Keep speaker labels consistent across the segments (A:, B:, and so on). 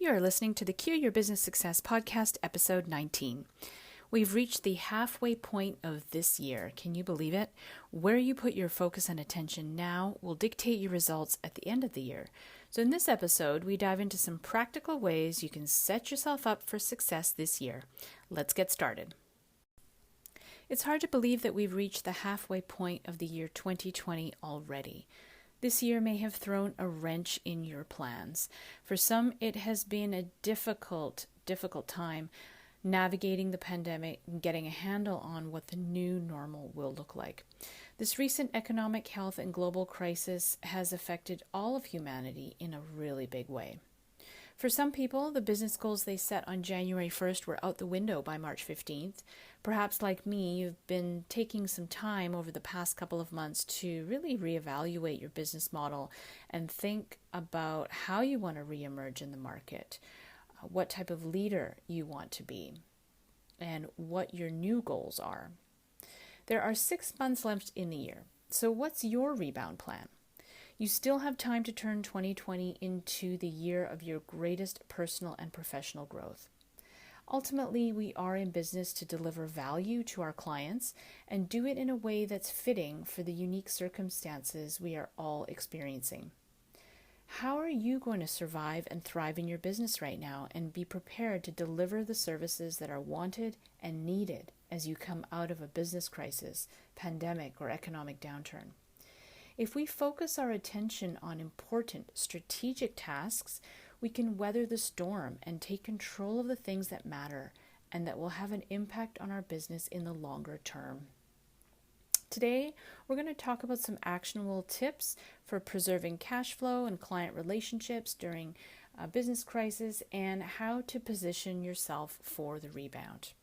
A: You are listening to the Cue Your Business Success podcast, episode 19. We've reached the halfway point of this year. Can you believe it? Where you put your focus and attention now will dictate your results at the end of the year. So in this episode, we dive into some practical ways you can set yourself up for success this year. Let's get started. It's hard to believe that we've reached the halfway point of the year 2020 already. This year may have thrown a wrench in your plans. For some, it has been a difficult time navigating the pandemic and getting a handle on what the new normal will look like. This recent economic, health, and global crisis has affected all of humanity in a really big way. For some people, the business goals they set on January 1st were out the window by March 15th. Perhaps like me, you've been taking some time over the past couple of months to really reevaluate your business model and think about how you want to reemerge in the market, what type of leader you want to be, and what your new goals are. There are 6 months left in the year. So what's your rebound plan? You still have time to turn 2020 into the year of your greatest personal and professional growth. Ultimately, we are in business to deliver value to our clients and do it in a way that's fitting for the unique circumstances we are all experiencing. How are you going to survive and thrive in your business right now and be prepared to deliver the services that are wanted and needed as you come out of a business crisis, pandemic, or economic downturn? If we focus our attention on important strategic tasks, we can weather the storm and take control of the things that matter and that will have an impact on our business in the longer term. Today, we're going to talk about some actionable tips for preserving cash flow and client relationships during a business crisis and how to position yourself for the rebound.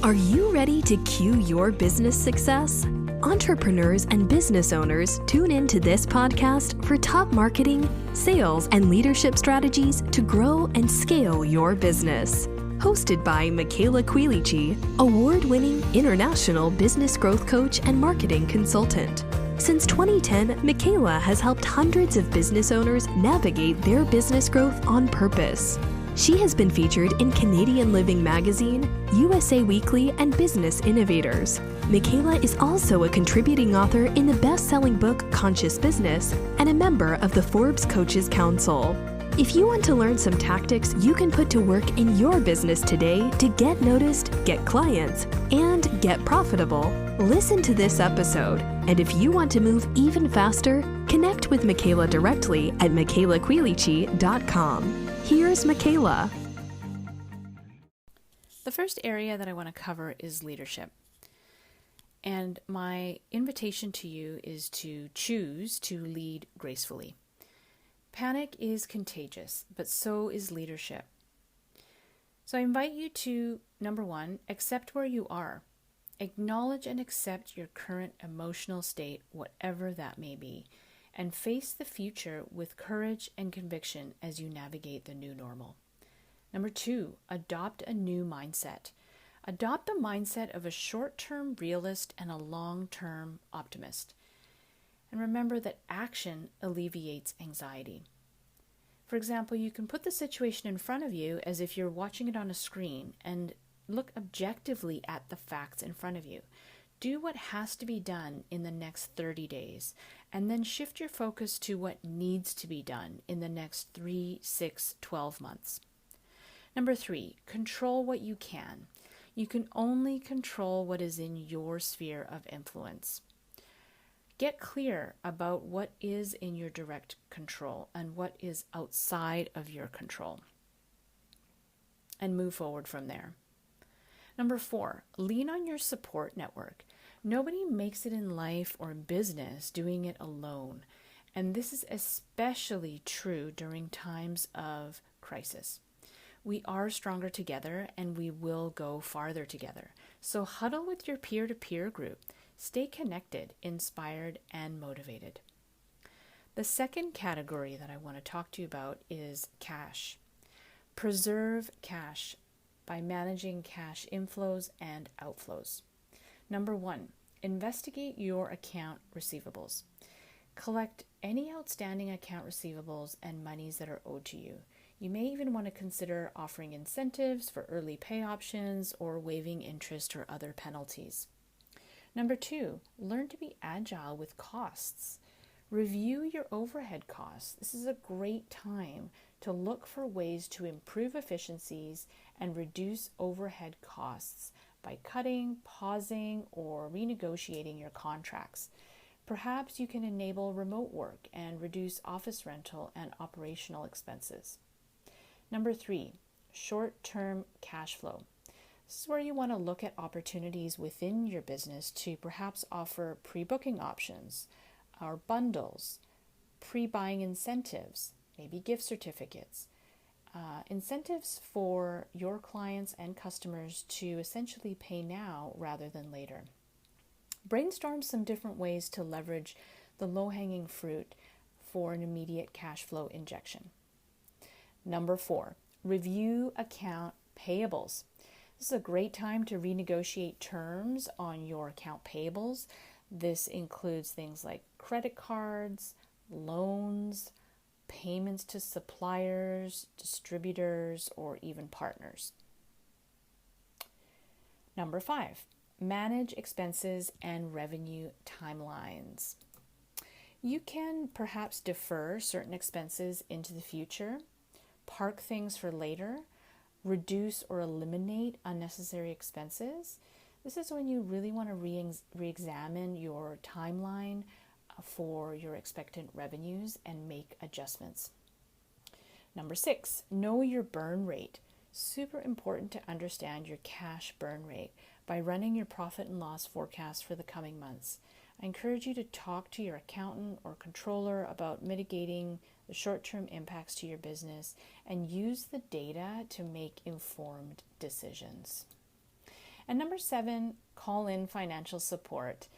B: Are you ready to cue your business success? Entrepreneurs and business owners tune into this podcast for top marketing, sales, and leadership strategies to grow and scale your business. Hosted by Michaela Quilici, award-winning international business growth coach and marketing consultant. Since 2010, Michaela has helped hundreds of business owners navigate their business growth on purpose. She has been featured in Canadian Living Magazine, USA Weekly, and Business Innovators. Michaela is also a contributing author in the best-selling book Conscious Business and a member of the Forbes Coaches Council. If you want to learn some tactics you can put to work in your business today to get noticed, get clients, and get profitable, listen to this episode. And if you want to move even faster, connect with Michaela directly at michaelaquilici.com. Here's Michaela.
A: The first area that I want to cover is leadership. And my invitation to you is to choose to lead gracefully. Panic is contagious, but so is leadership. So I invite you to, number one, accept where you are. Acknowledge and accept your current emotional state, whatever that may be, and face the future with courage and conviction as you navigate the new normal. Number two, adopt a new mindset. Adopt the mindset of a short-term realist and a long-term optimist. And remember that action alleviates anxiety. For example, you can put the situation in front of you as if you're watching it on a screen and look objectively at the facts in front of you. Do what has to be done in the next 30 days, and then shift your focus to what needs to be done in the next 3, 6, 12 months. Number three, control what you can. You can only control what is in your sphere of influence. Get clear about what is in your direct control and what is outside of your control, and move forward from there. Number four, lean on your support network. Nobody makes it in life or business doing it alone, and this is especially true during times of crisis. We are stronger together and we will go farther together. So huddle with your peer-to-peer group. Stay connected, inspired, and motivated. The second category that I want to talk to you about is cash. Preserve cash by managing cash inflows and outflows. Number one, investigate your account receivables. Collect any outstanding account receivables and monies that are owed to you. You may even want to consider offering incentives for early pay options or waiving interest or other penalties. Number 2, learn to be agile with costs. Review your overhead costs. This is a great time to look for ways to improve efficiencies and reduce overhead costs by cutting, pausing, or renegotiating your contracts. Perhaps you can enable remote work and reduce office rental and operational expenses. Number 3, short-term cash flow. This is where you want to look at opportunities within your business to perhaps offer pre-booking options or bundles, pre-buying incentives, maybe gift certificates, incentives for your clients and customers to essentially pay now rather than later. Brainstorm some different ways to leverage the low-hanging fruit for an immediate cash flow injection. Number 4, review account payables. This is a great time to renegotiate terms on your account payables. This includes things like credit cards, loans, payments to suppliers, distributors, or even partners. Number 5, manage expenses and revenue timelines. You can perhaps defer certain expenses into the future, park things for later, reduce or eliminate unnecessary expenses. This is when you really want to re-examine your timeline for your expected revenues and make adjustments. Number 6, know your burn rate. Super important to understand your cash burn rate by running your profit and loss forecast for the coming months. I encourage you to talk to your accountant or controller about mitigating the short-term impacts to your business and use the data to make informed decisions. And number 7, call in financial support.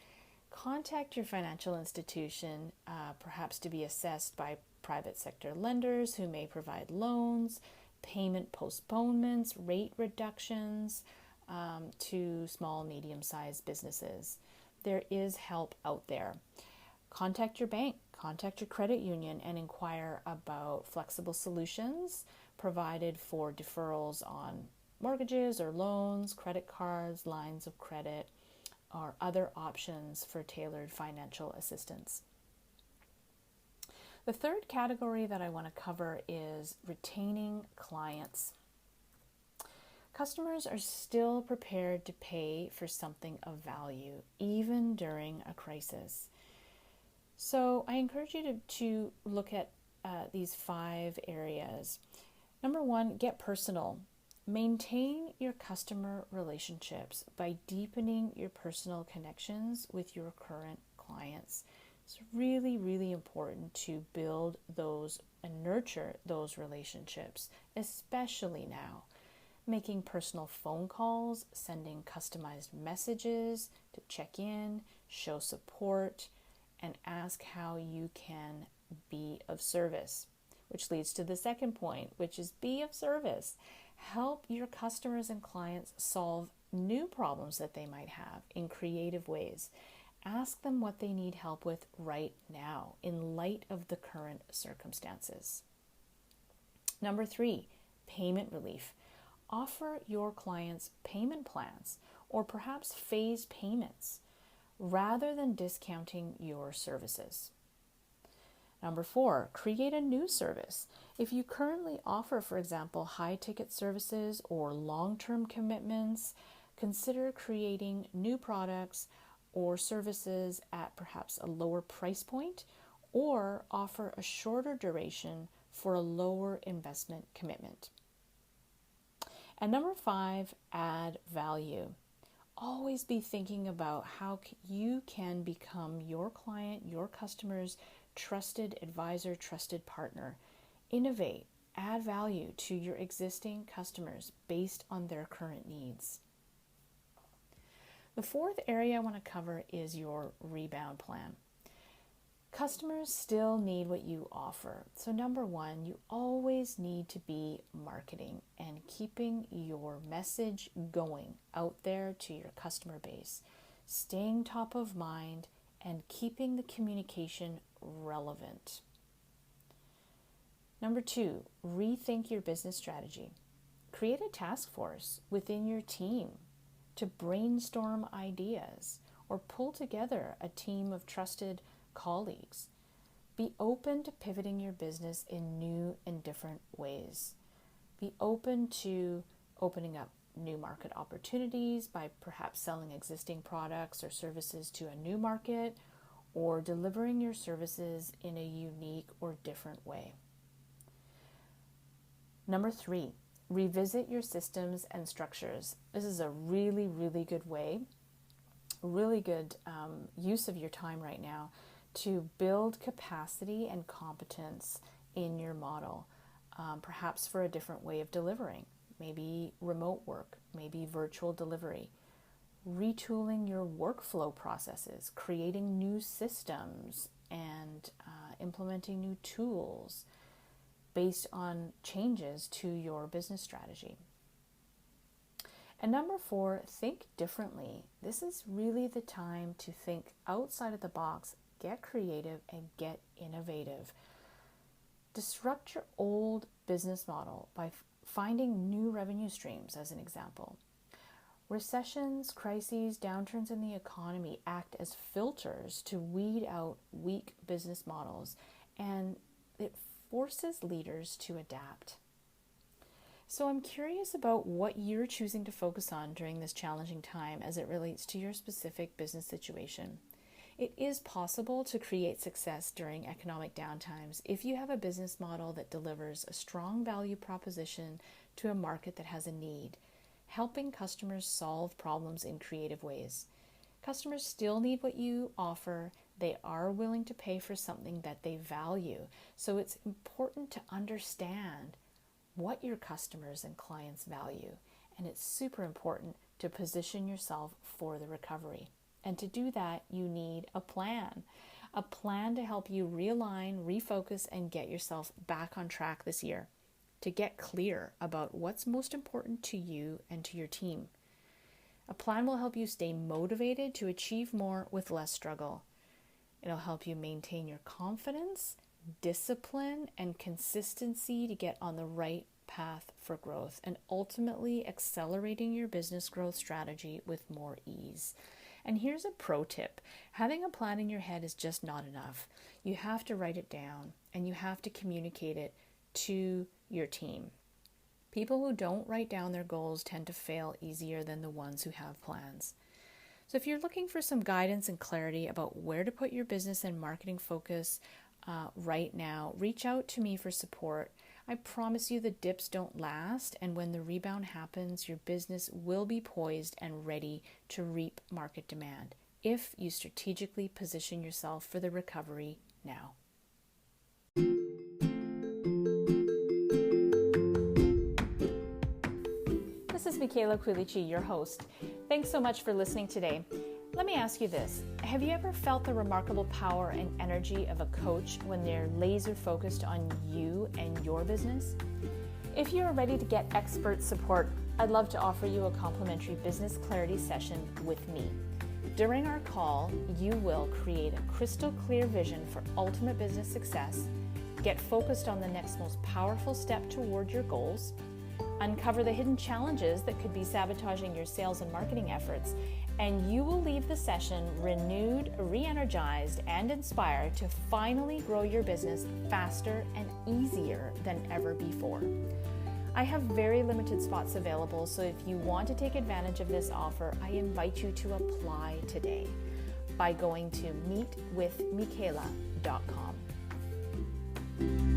A: Contact your financial institution, perhaps to be assessed by private sector lenders who may provide loans, payment postponements, rate reductions to small, medium-sized businesses. There is help out there. Contact your bank, contact your credit union, and inquire about flexible solutions provided for deferrals on mortgages or loans, credit cards, lines of credit, or other options for tailored financial assistance. The third category that I want to cover is retaining clients. Customers are still prepared to pay for something of value, even during a crisis. So I encourage you to look at these 5 areas. Number 1, get personal. Maintain your customer relationships by deepening your personal connections with your current clients. It's really, really important to build those and nurture those relationships, especially now. Making personal phone calls, sending customized messages to check in, show support, and ask how you can be of service, which leads to the second point, which is be of service. Help your customers and clients solve new problems that they might have in creative ways. Ask them what they need help with right now in light of the current circumstances. Number 3, payment relief. Offer your clients payment plans or perhaps phased payments rather than discounting your services. Number 4, create a new service. If you currently offer, for example, high-ticket services or long-term commitments, consider creating new products or services at perhaps a lower price point, or offer a shorter duration for a lower investment commitment. And number 5, add value. Always be thinking about how you can become your client, your customer's trusted advisor, trusted partner. Innovate, add value to your existing customers based on their current needs. The 4th area I want to cover is your rebound plan. Customers still need what you offer. So number 1, you always need to be marketing and keeping your message going out there to your customer base, staying top of mind and keeping the communication relevant. Number 2, rethink your business strategy. Create a task force within your team to brainstorm ideas or pull together a team of trusted colleagues. Be open to pivoting your business in new and different ways. Be open to opening up new market opportunities by perhaps selling existing products or services to a new market, or delivering your services in a unique or different way. Number 3, revisit your systems and structures. This is a really, really good way, really good use of your time right now to build capacity and competence in your model, perhaps for a different way of delivering, maybe remote work, maybe virtual delivery. Retooling your workflow processes, creating new systems, and implementing new tools based on changes to your business strategy. And number 4, think differently. This is really the time to think outside of the box, get creative, and get innovative. Disrupt your old business model by finding new revenue streams, as an example. Recessions, crises, downturns in the economy act as filters to weed out weak business models, and it forces leaders to adapt. So I'm curious about what you're choosing to focus on during this challenging time as it relates to your specific business situation. It is possible to create success during economic downtimes if you have a business model that delivers a strong value proposition to a market that has a need, helping customers solve problems in creative ways. Customers still need what you offer. They are willing to pay for something that they value. So it's important to understand what your customers and clients value. And it's super important to position yourself for the recovery. And to do that, you need a plan to help you realign, refocus, and get yourself back on track this year, to get clear about what's most important to you and to your team. A plan will help you stay motivated to achieve more with less struggle. It'll help you maintain your confidence, discipline, and consistency to get on the right path for growth, and ultimately accelerating your business growth strategy with more ease. And here's a pro tip. Having a plan in your head is just not enough. You have to write it down, and you have to communicate it to your team. People who don't write down their goals tend to fail easier than the ones who have plans. So if you're looking for some guidance and clarity about where to put your business and marketing focus right now, reach out to me for support. I promise you the dips don't last, and when the rebound happens, your business will be poised and ready to reap market demand if you strategically position yourself for the recovery now. This is Michaela Quilici, your host. Thanks so much for listening today. Let me ask you this. Have you ever felt the remarkable power and energy of a coach when they're laser focused on you and your business? If you are ready to get expert support, I'd love to offer you a complimentary business clarity session with me. During our call, you will create a crystal clear vision for ultimate business success, get focused on the next most powerful step toward your goals, uncover the hidden challenges that could be sabotaging your sales and marketing efforts, and you will leave the session renewed, re-energized, and inspired to finally grow your business faster and easier than ever before. I have very limited spots available, so if you want to take advantage of this offer, I invite you to apply today by going to meetwithmichaela.com.